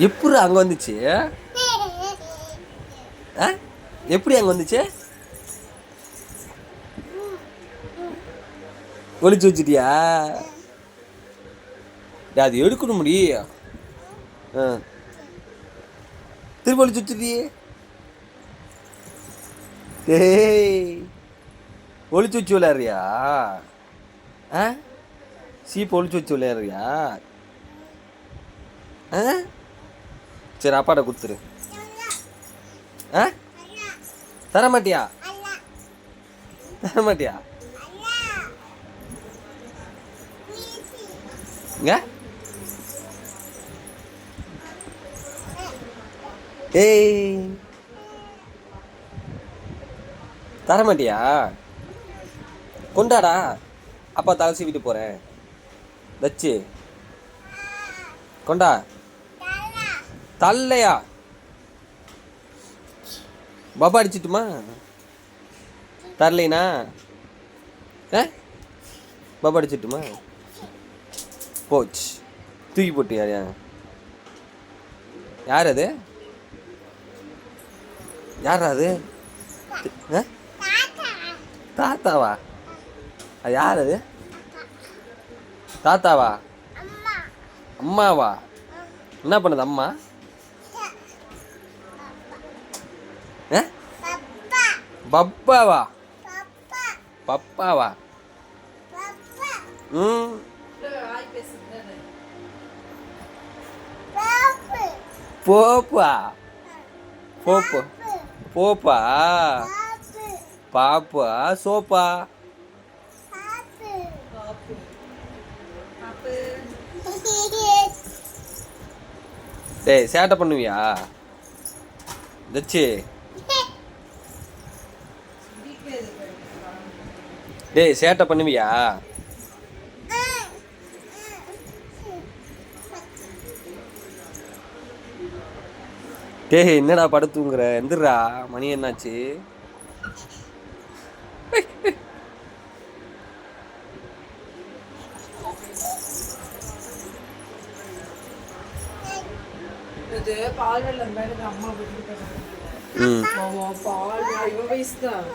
எப்படி அங்கே வந்துச்சு? எப்படி அங்கே வந்துச்சு? ஒளிச்சு வச்சுட்டியா? அது எடுக்கணும் முடி. திரும்ப ஒளிச்சு வச்சுட்டியே. டேய், ஒளிச்சு வச்சு விளையாடுறியா? சீப்பை ஒளிச்சு வச்சு விளையாடுறியா? சரி, அப்பாட்ட கொடுத்துரு. தரமாட்டியா? தரமாட்டியா? ஏய், தரமாட்டியா? கொண்டாடா, அப்பா தலை சீவிட்டு போகிறேன். தச்சு கொண்டா. தல்லையா? பாப்பா அடிச்சிட்டுமா? தரலைனா பாப்பா அடிச்சிட்டுமா? போச்சு, தூக்கி போட்டு. யார் அது? யாரா அது? தாத்தாவா? அது யார் அது? தாத்தாவா? அம்மாவா? என்ன பண்ணுது அம்மா? பப்பாவா? பப்பாவா? போப்பா. போப்பா. போப்பா. பாப்பா. சோப்பா. டேய், சேட்டை பண்ணுவியா? தச்சு. டேய், சேட்டை பண்ணுவியா? டேய், என்னடா படுத்துங்கிற? எந்திரா, மணி என்னாச்சு? பால் வெள்ளம் அம்மா பால் வயசு தான்.